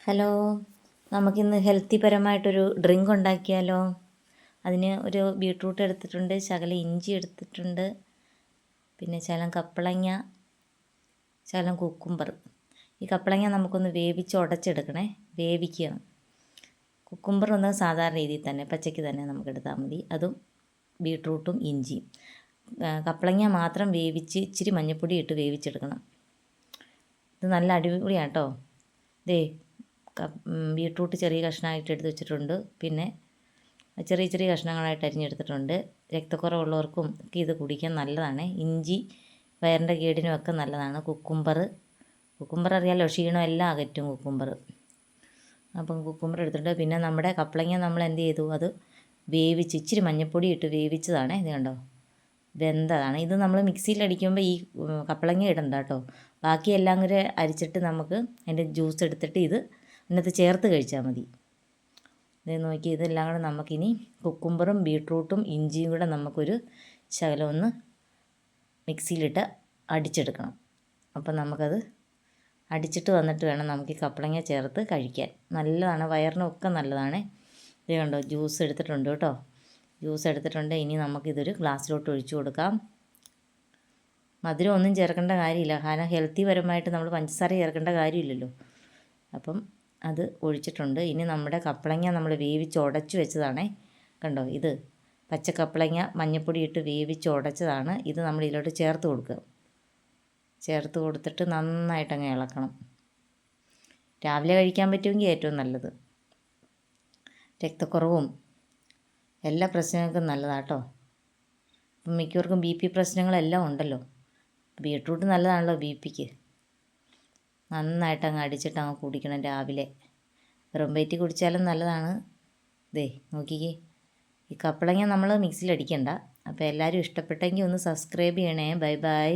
Hello, നമുക്കിന്ന് healthy പരമായിട്ടൊരു drink ഉണ്ടാക്കിയാലോ? അതിന് ഒരു ബീട്രൂട്ട് എടുത്തിട്ടുണ്ട്, ശകലം ഇഞ്ചി എടുത്തിട്ടുണ്ട്, പിന്നെ ശകലം കപ്പളങ്ങ, ശകലം കുക്കുംബർ. ഈ കപ്പളങ്ങ നമുക്കൊന്ന് വേവിച്ച് ഉടച്ചെടുക്കണേ, വേവിക്കണം. കുക്കുംബർ ഒന്ന് സാധാരണ രീതിയിൽ തന്നെ പച്ചയ്ക്ക് തന്നെ നമുക്ക് എടുത്താൽ മതി. അതും ബീട്രൂട്ടും ഇഞ്ചിയും. കപ്പളങ്ങ മാത്രം വേവിച്ച് ഇച്ചിരി മഞ്ഞൾപ്പൊടി ഇട്ട് വേവിച്ചെടുക്കണം. ഇത് നല്ല അടിപൊളിയാണ് കേട്ടോ. ദേ ബീട്രൂട്ട് ചെറിയ കഷ്ണമായിട്ട് എടുത്ത് വെച്ചിട്ടുണ്ട്, പിന്നെ ചെറിയ ചെറിയ കഷ്ണങ്ങളായിട്ട് അരിഞ്ഞെടുത്തിട്ടുണ്ട്. രക്തക്കുറവുള്ളവർക്കും ഒക്കെ ഇത് കുടിക്കാൻ നല്ലതാണ്. ഇഞ്ചി വയറിൻ്റെ കേടിനും ഒക്കെ നല്ലതാണ്. കുക്കുംബർ അറിയാമല്ലോ, ക്ഷീണം എല്ലാം അകറ്റും കുക്കുംബർ. അപ്പം കുക്കുംബർ എടുത്തിട്ടുണ്ട്. പിന്നെ നമ്മുടെ കപ്പളങ്ങ നമ്മൾ എന്ത് ചെയ്തു, അത് വേവിച്ച് ഇച്ചിരി മഞ്ഞൾപ്പൊടി ഇട്ട് വേവിച്ചതാണ്. ഇത് കണ്ടോ, വെന്തതാണ്. ഇത് നമ്മൾ മിക്സിയിൽ അടിക്കുമ്പോൾ ഈ കപ്പളങ്ങ ഇടണ്ട കേട്ടോ. ബാക്കി എല്ലാം കൂടെ അരിച്ചിട്ട് നമുക്ക് അതിൻ്റെ ജ്യൂസ് എടുത്തിട്ട് ഇത് ഇതിനകത്ത് ചേർത്ത് കഴിച്ചാൽ മതി. ഇത് നോക്കി, ഇതെല്ലാം കൂടെ നമുക്കിനി കുക്കുംബറും ബീട്രൂട്ടും ഇഞ്ചിയും കൂടെ നമുക്കൊരു ശകലം ഒന്ന് മിക്സിയിലിട്ട് അടിച്ചെടുക്കണം. അപ്പം നമുക്കത് അടിച്ചിട്ട് വന്നിട്ട് വേണം നമുക്ക് ഈ കപ്പളങ്ങ ചേർത്ത് കഴിക്കാൻ. നല്ലതാണ്, വയറിനൊക്കെ നല്ലതാണ്. ഇത് കണ്ടോ, ജ്യൂസ് എടുത്തിട്ടുണ്ട് കേട്ടോ. ജ്യൂസ് എടുത്തിട്ടുണ്ട്. ഇനി നമുക്കിതൊരു ഗ്ലാസ്സിലോട്ട് ഒഴിച്ചു കൊടുക്കാം. മധുരം ഒന്നും ചേർക്കേണ്ട കാര്യമില്ല, കാരണം ഹെൽത്തി പരമായിട്ട് നമ്മൾ പഞ്ചസാര ചേർക്കേണ്ട കാര്യമില്ലല്ലോ. അപ്പം അത് ഒഴിച്ചിട്ടുണ്ട്. ഇനി നമ്മുടെ കപ്പളങ്ങ നമ്മൾ വേവിച്ച് ഉടച്ച് വെച്ചതാണേ. കണ്ടോ, ഇത് പച്ചക്കപ്പളങ്ങ മഞ്ഞൾപ്പൊടി ഇട്ട് വേവിച്ച് ഉടച്ചതാണ്. ഇത് നമ്മൾ ഇതിലോട്ട് ചേർത്ത് കൊടുക്കുക. ചേർത്ത് കൊടുത്തിട്ട് നന്നായിട്ടങ്ങ് ഇളക്കണം. രാവിലെ കഴിക്കാൻ പറ്റുമെങ്കിൽ ഏറ്റവും നല്ലത്. രക്തക്കുറവും എല്ലാ പ്രശ്നങ്ങൾക്കും നല്ലതാണ് കേട്ടോ. ഇപ്പം മിക്കവർക്കും ബി പി പ്രശ്നങ്ങളെല്ലാം ഉണ്ടല്ലോ. ബീട്രൂട്ട് നല്ലതാണല്ലോ ബി പിക്ക്. നന്നായിട്ട് അങ്ങ് അടിച്ചിട്ട് അങ്ങ് കുടിക്കണം രാവിലെ. വെറും വയറ്റിൽ കുടിച്ചാലും നല്ലതാണ്. ദേ നോക്കിക്കേ, ഈ കപ്പളങ്ങ നമ്മൾ മിക്സിയിൽ അടിക്കണ്ട. അപ്പോൾ എല്ലാവരും ഇഷ്ടപ്പെട്ടെങ്കിൽ ഒന്ന് സബ്സ്ക്രൈബ് ചെയ്യണേ. Bye bye.